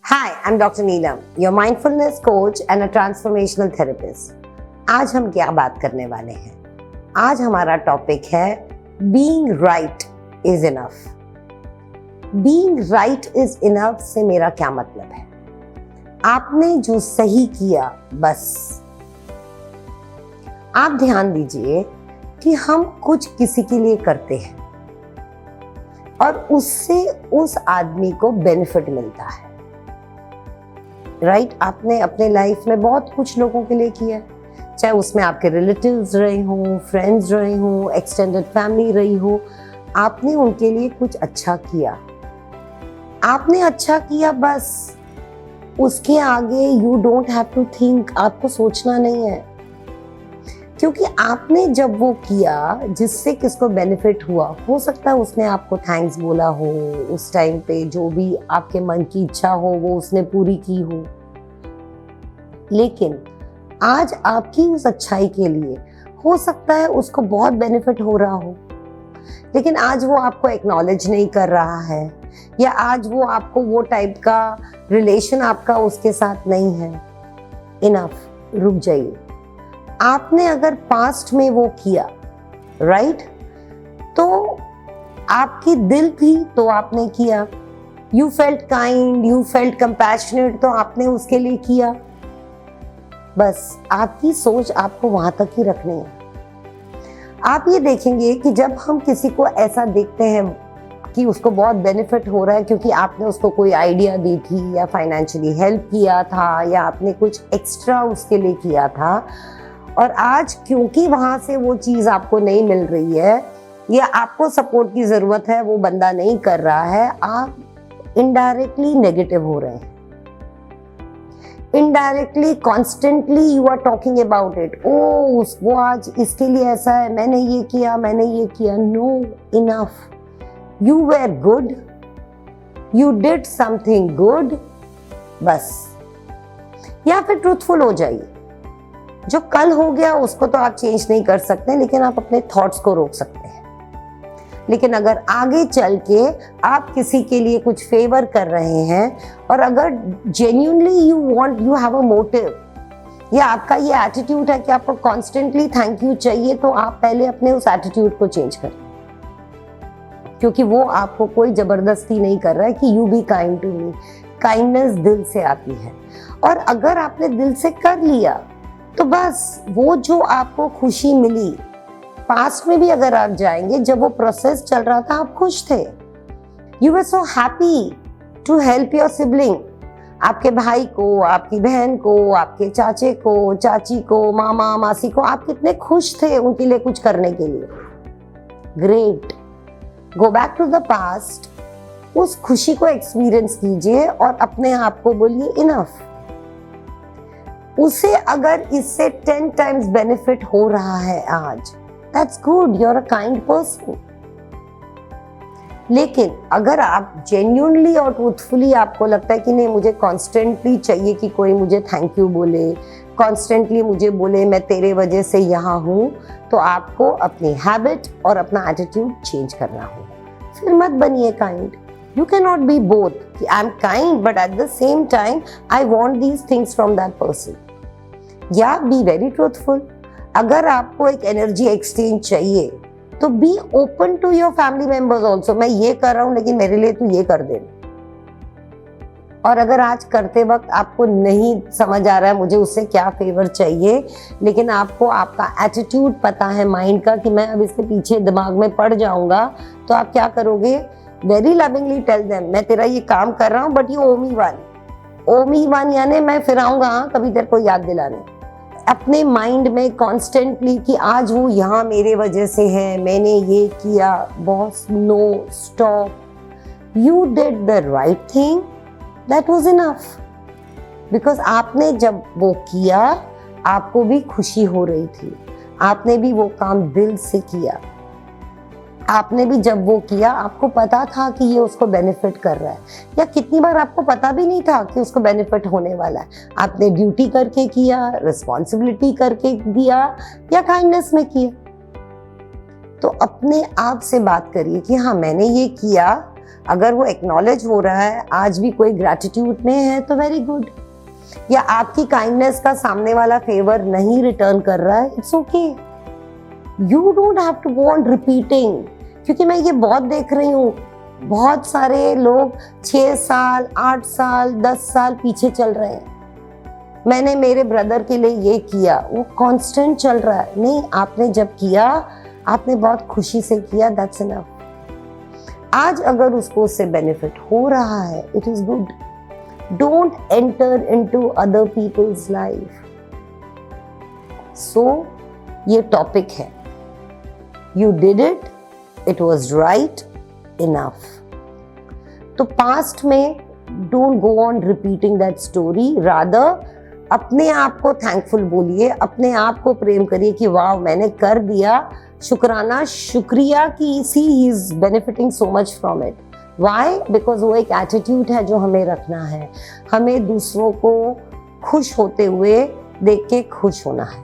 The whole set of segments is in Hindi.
Hi, I'm Dr. Neelam, your mindfulness coach and a transformational therapist. आज हम क्या बात करने वाले हैं? आज हमारा टॉपिक है Being right is enough. Being right is enough से मेरा क्या मतलब है? आपने जो सही किया बस। आप ध्यान दीजिए कि हम कुछ किसी के लिए करते हैं और उससे उस आदमी को बेनिफिट मिलता है, राइट? आपने अपने लाइफ में बहुत कुछ लोगों के लिए किया, चाहे उसमें आपके रिलेटिव्स रहे हों, फ्रेंड्स रहे हों, एक्सटेंडेड फैमिली रही हो। आपने उनके लिए कुछ अच्छा किया, आपने अच्छा किया बस। उसके आगे you don't have to think, आपको सोचना नहीं है, क्योंकि आपने जब वो किया जिससे किसको बेनिफिट हुआ, हो सकता है उसने आपको थैंक्स बोला हो, उस टाइम पे जो भी आपके मन की इच्छा हो वो उसने पूरी की हो, लेकिन आज आपकी उस अच्छाई के लिए हो सकता है उसको बहुत बेनिफिट हो रहा हो, लेकिन आज वो आपको एक्नॉलेज नहीं कर रहा है, या आज वो आपको वो टाइप का रिलेशन आपका उसके साथ नहीं है। इनफ, रुक जाइए। आपने अगर पास्ट में वो किया, राइट, तो आपकी दिल थी तो आपने किया, you felt kind, you felt compassionate, तो आपने उसके लिए किया बस। आपकी सोच आपको वहां तक ही रखनी है। आप ये देखेंगे कि जब हम किसी को ऐसा देखते हैं कि उसको बहुत बेनिफिट हो रहा है क्योंकि आपने उसको कोई आइडिया दी थी या फाइनेंशियली हेल्प किया था या आपने कुछ एक्स्ट्रा उसके लिए किया था, और आज क्योंकि वहां से वो चीज आपको नहीं मिल रही है या आपको सपोर्ट की जरूरत है, वो बंदा नहीं कर रहा है, आप इनडायरेक्टली नेगेटिव हो रहे हैं। Indirectly constantly you are talking about it. ओ वो आज इसके लिए ऐसा है, मैंने ये किया, मैंने ये किया। No, enough. You were good, you did something good, बस। या फिर ट्रूथफुल हो जाइए। जो कल हो गया उसको तो आप चेंज नहीं कर सकते, लेकिन आप अपने थॉट्स को रोक सकते हैं। लेकिन अगर आगे चल के आप किसी के लिए कुछ फेवर कर रहे हैं और अगर genuinely you have a motive, या आपका ये एटीट्यूड है कि आपको कॉन्स्टेंटली थैंक यू चाहिए, तो आप पहले अपने उस एटीट्यूड को चेंज करें, क्योंकि वो आपको कोई जबरदस्ती नहीं कर रहा है कि you be kind to me. Kindness दिल से आती है, और अगर आपने दिल से कर लिया तो बस वो जो आपको खुशी मिली, पास्ट में भी अगर आप जाएंगे, जब वो प्रोसेस चल रहा था आप खुश थे, you were so happy to help your sibling, आपके भाई को, आपकी बहन को, आपके चाचे को, चाची को, मामा मासी को, आप कितने खुश थे उनके लिए कुछ करने के लिए। Great, go back to the past, उस खुशी को एक्सपीरियंस कीजिए और अपने आप को बोलिए इनफ। उसे अगर इससे 10 टाइम्स बेनिफिट हो रहा है आज, that's good, you are a kind person. लेकिन अगर आप जेन्युइनली और ट्रूथफुली आपको लगता है कि नहीं, मुझे कॉन्स्टेंटली चाहिए कि कोई मुझे थैंक यू बोले, कॉन्स्टेंटली मुझे बोले मैं तेरे वजह से यहाँ हूँ, तो आपको अपनी हैबिट और अपना एटीट्यूड चेंज करना होगा। फिर मत बनिए kind. You cannot be both. I'm kind, but at the same time, I want these things from that person. या be very truthful. अगर आपको एक एनर्जी एक्सचेंज चाहिए तो be open to your family members also. मैं ये कर रहा हूँ लेकिन मेरे लिए तू ये कर दे। और अगर आज करते वक्त आपको नहीं समझ आ रहा है मुझे उससे क्या फेवर चाहिए, लेकिन आपको आपका एटीट्यूड पता है माइंड का कि मैं अब इसके पीछे दिमाग में पड़ जाऊंगा, तो आप क्या करोगे? वेरी लविंगली टेल देम, मैं तेरा ये काम कर रहा हूँ but you owe me one, यानी मैं फिर आऊंगा कभी तेरे को याद दिलाने। अपने माइंड में कॉन्स्टेंटली कि आज वो यहाँ मेरे वजह से है, मैंने ये किया। Boss, no, stop, you did the right thing, that was enough. Because आपने जब वो किया आपको भी खुशी हो रही थी, आपने भी वो काम दिल से किया, आपने भी जब वो किया आपको पता था कि ये उसको बेनिफिट कर रहा है, या कितनी बार आपको पता भी नहीं था कि उसको बेनिफिट होने वाला है। आपने ड्यूटी करके किया, रिस्पॉन्सिबिलिटी करके दिया, या काइंडनेस में किया। तो अपने आप से बात करिए कि हाँ मैंने ये किया, अगर वो एक्नॉलेज हो रहा है, आज भी कोई ग्रैटिट्यूड में है तो वेरी गुड। या आपकी काइंडनेस का सामने वाला फेवर नहीं रिटर्न कर रहा है, it's okay. You don't have to go on repeating, क्योंकि मैं ये बहुत देख रही हूँ, बहुत सारे लोग 6 साल 8 साल 10 साल पीछे चल रहे हैं। मैंने मेरे ब्रदर के लिए ये किया, वो कांस्टेंट चल रहा है। नहीं, आपने जब किया, आपने बहुत खुशी से किया, दैट्स इनफ। आज अगर उसको उससे बेनिफिट हो रहा है, it is good. Don't enter into other people's life. So ये टॉपिक है, you did it, it was right enough. तो पास्ट में don't go on repeating that story, rather अपने आप को थैंकफुल बोलिए, अपने आप को प्रेम करिए कि वाह मैंने कर दिया, शुक्राना, शुक्रिया कि see he is benefiting so much from it. Why? Because वो एक एटीट्यूड है जो हमें रखना है। हमें दूसरों को खुश होते हुए देख के खुश होना है,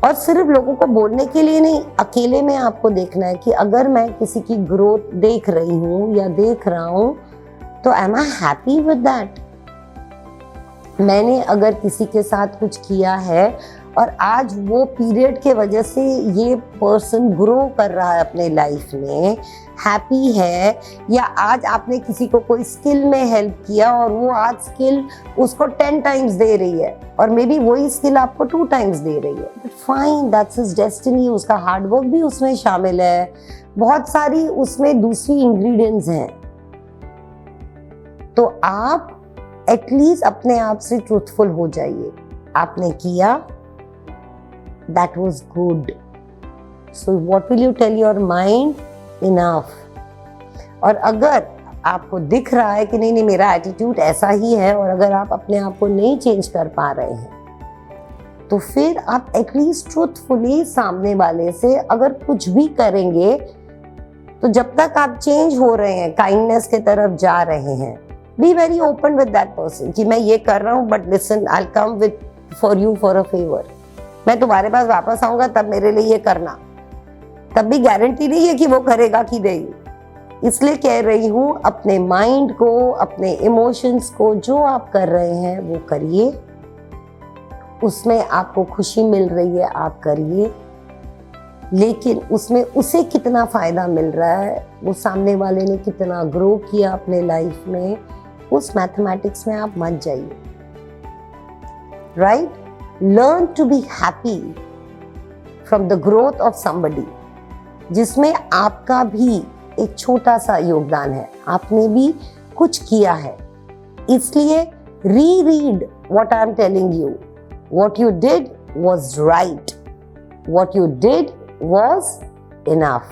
और सिर्फ लोगों को बोलने के लिए नहीं, अकेले में आपको देखना है कि अगर मैं किसी की ग्रोथ देख रही हूँ या देख रहा हूँ तो am I happy with that. मैंने अगर किसी के साथ कुछ किया है और आज वो पीरियड के वजह से ये पर्सन ग्रो कर रहा है अपने लाइफ में, हैप्पी है, या आज आपने किसी को कोई स्किल में हेल्प किया और वो आज स्किल उसको 10 टाइम्स दे रही है, और मे बी वही स्किल आपको 2 टाइम्स दे रही है, but fine, that's his destiny. उसका हार्डवर्क भी उसमें शामिल है, बहुत सारी उसमें दूसरी इंग्रेडिएंट्स हैं। तो आप एटलीस्ट अपने आप से ट्रूथफुल हो जाइए, आपने किया, that was good. So what will you tell your mind? Enough. और अगर आपको दिख रहा है कि नहीं नहीं मेरा एटीट्यूड ऐसा ही है, और अगर आप अपने आप को नहीं चेंज कर पा रहे हैं, तो फिर आप एटलीस्ट ट्रूथफुली सामने वाले से अगर कुछ भी करेंगे, तो जब तक आप चेंज हो रहे हैं, काइंडनेस के तरफ जा रहे हैं, be very open with that person कि मैं ये कर रहा हूँ, but listen, I will come with for you for a favour. मैं तुम्हारे पास वापस आऊंगा, तब मेरे लिए ये करना। तब भी गारंटी नहीं है कि वो करेगा कि नहीं। इसलिए कह रही हूँ, अपने माइंड को, अपने इमोशंस को, जो आप कर रहे हैं वो करिए, उसमें आपको खुशी मिल रही है आप करिए, लेकिन उसमें उसे कितना फायदा मिल रहा है, वो सामने वाले ने कितना ग्रो किया अपने लाइफ में, उस मैथमेटिक्स में आप मत जाइए। Right? Learn to be happy from the growth of somebody, जिसमें आपका भी एक छोटा सा योगदान है, आपने भी कुछ किया है। इसलिए reread what I am telling you, what you did was right, what you did was enough.